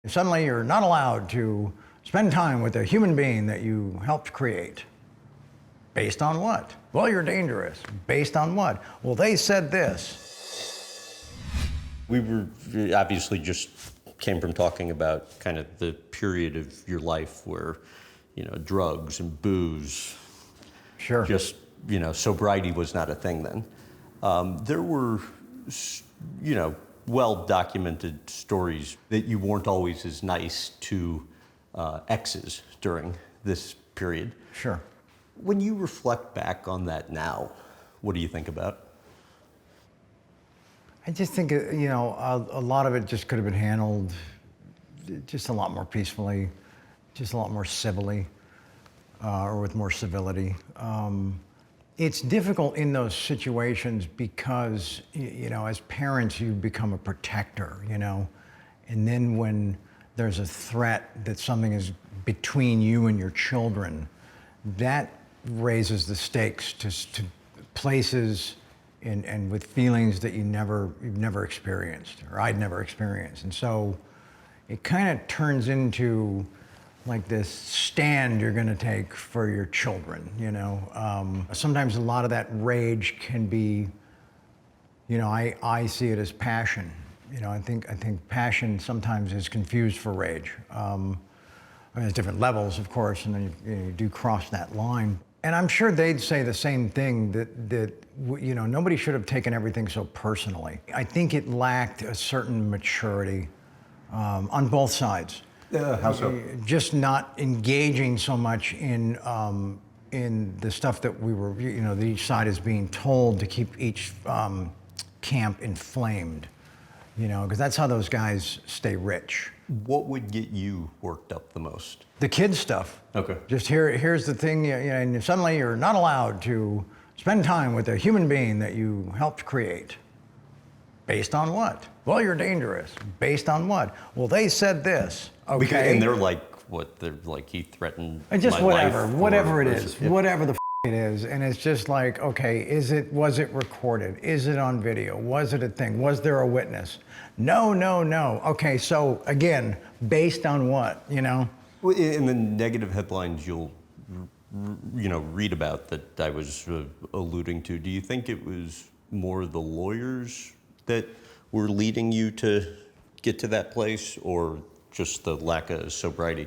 Suddenly you're not allowed to spend time with a human being that you helped create. Based on what? Well, you're dangerous. Based on what? Well, they said this. We were obviously just came from talking about kind of the period of your life where, drugs and booze. Sure. Just, sobriety was not a thing then. There were, well-documented stories that you weren't always as nice to exes during this period. Sure. When you reflect back on that now, what do you think about? I just think, a lot of it just could have been handled just a lot more peacefully, just a lot more civilly, or with more civility. It's difficult in those situations because, as parents, you become a protector, and then when there's a threat that something is between you and your children, that raises the stakes to places and with feelings that you've never experienced, or I'd never experienced. And so it kind of turns into like this stand you're going to take for your children, Sometimes a lot of that rage can be, I see it as passion. I think passion sometimes is confused for rage. There's different levels, of course, and then you do cross that line. And I'm sure they'd say the same thing, that nobody should have taken everything so personally. I think it lacked a certain maturity on both sides. How so? Just not engaging so much in the stuff that we were, that each side is being told to keep each camp inflamed, because that's how those guys stay rich. What would get you worked up the most? The kid stuff. Okay. Just here's the thing, and suddenly you're not allowed to spend time with a human being that you helped create. Based on what? Well, you're dangerous. Based on what? Well, they said this. Okay. And they're like, what? They're like, he threatened just my whatever, life, whatever it or is, yeah. whatever the it is, and it's just like, okay, was it recorded? Is it on video? Was it a thing? Was there a witness? No. Okay, so again, based on what? Well, in the negative headlines you'll read about that I was alluding to, do you think it was more the lawyers that were leading you to get to that place, or just the lack of sobriety?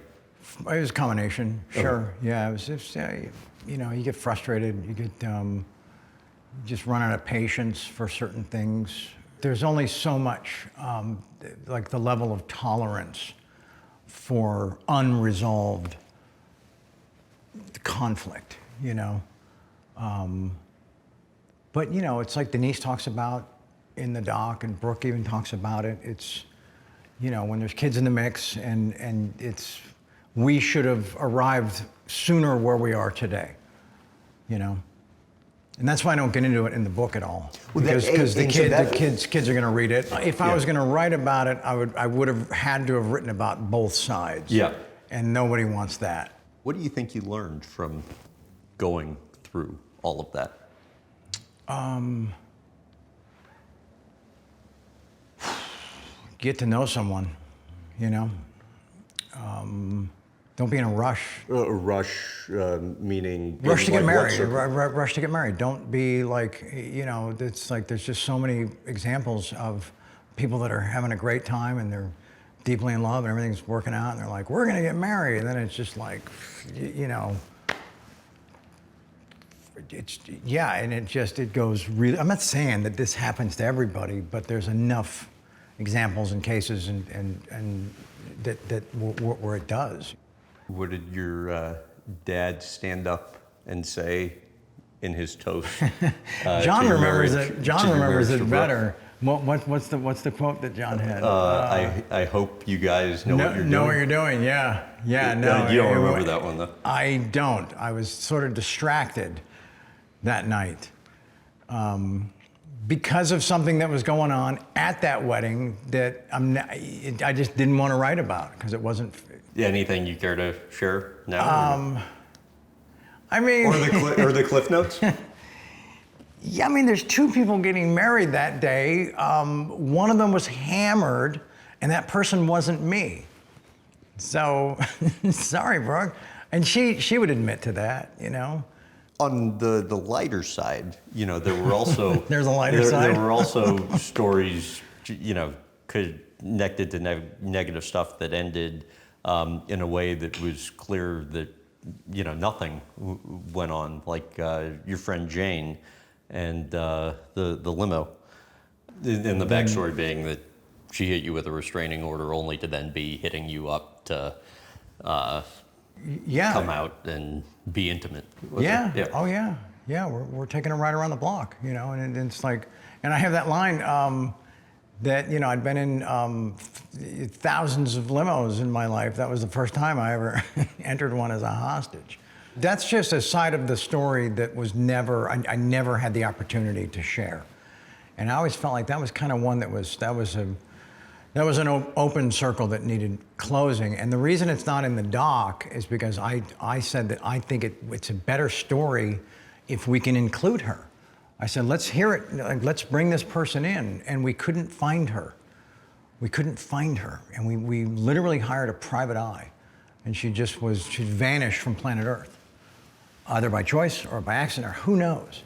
It was a combination, sure. Okay. Yeah, it was just, you get frustrated, you get just run out of patience for certain things. There's only so much, like the level of tolerance for unresolved conflict, But, it's like Denise talks about in the doc, and Brooke even talks about it. It's, when there's kids in the mix, and we should have arrived sooner where we are today, And that's why I don't get into it in the book at all, because the kids are going to read it. If I was going to write about it, I would have had to have written about both sides. Yeah. And nobody wants that. What do you think you learned from going through all of that? Get to know someone, Don't be in a rush. Meaning? Rush to get married. Rush to get married. Don't be like, it's like there's just so many examples of people that are having a great time and they're deeply in love and everything's working out and they're like, we're going to get married. And then it's just like, and it goes really, I'm not saying that this happens to everybody, but there's enough examples and cases and that where it does. What did your dad stand up and say in his toast? John remembers it. John remembers it better. What's the quote that John had? I hope you guys know what you're doing. Know what you're doing. Yeah. No, you don't remember that one though. I don't. I was sort of distracted that night because of something that was going on at that wedding that I just didn't want to write about because it wasn't. Anything you care to share now? I mean, or the Cliff Notes. Yeah, I mean, there's two people getting married that day. One of them was hammered, and that person wasn't me. So, sorry, Brooke. And she would admit to that, you know. On the lighter side, you know, there were also There's a lighter side. There were also stories, you know, connected to negative stuff that ended in a way that was clear that, you know, nothing went on, like your friend Jane and the limo. And the backstory being that she hit you with a restraining order only to then be hitting you up to come out and be intimate with her. Yeah. Oh yeah. Yeah. We're taking a ride around the block, you know, and it's like, and I have that line that, you know, I'd been in thousands of limos in my life. That was the first time I ever entered one as a hostage. That's just a side of the story that was never, I never had the opportunity to share. And I always felt like that was kind of one that was an open circle that needed closing. And the reason it's not in the doc is because I said that I think it's a better story if we can include her. I said, let's hear it, like, let's bring this person in. And we couldn't find her. We couldn't find her. And we literally hired a private eye. And she vanished from planet Earth, either by choice or by accident, or who knows.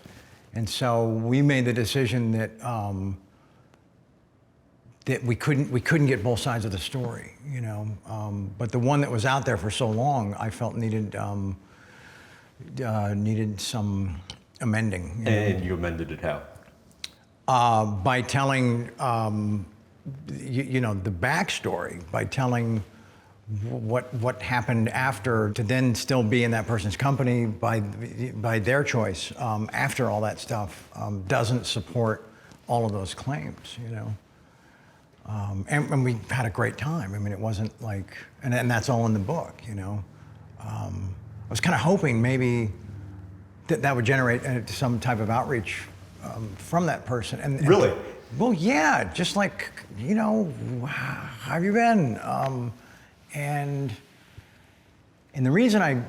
And so we made the decision that that we couldn't get both sides of the story, you know. But the one that was out there for so long, I felt needed some amending. You know? And you amended it how? By telling you know, the backstory, by telling what happened after, to then still be in that person's company by their choice after all that stuff doesn't support all of those claims, you know. And we had a great time. I mean, it wasn't like, and that's all in the book, you know. I was kind of hoping maybe that would generate some type of outreach from that person. And really? Well, yeah, just like, you know, how have you been? And the reason I,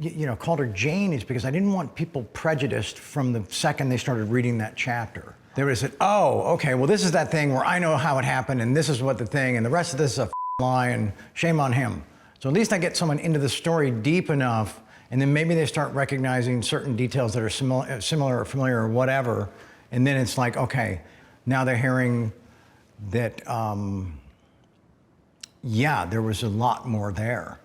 you know, called her Jane is because I didn't want people prejudiced from the second they started reading that chapter. They would have said, oh, okay, well, this is that thing where I know how it happened, and this is what the thing, and the rest of this is a lie, and shame on him. So at least I get someone into the story deep enough, and then maybe they start recognizing certain details that are similar or familiar or whatever, and then it's like, okay, now they're hearing that, yeah, there was a lot more there.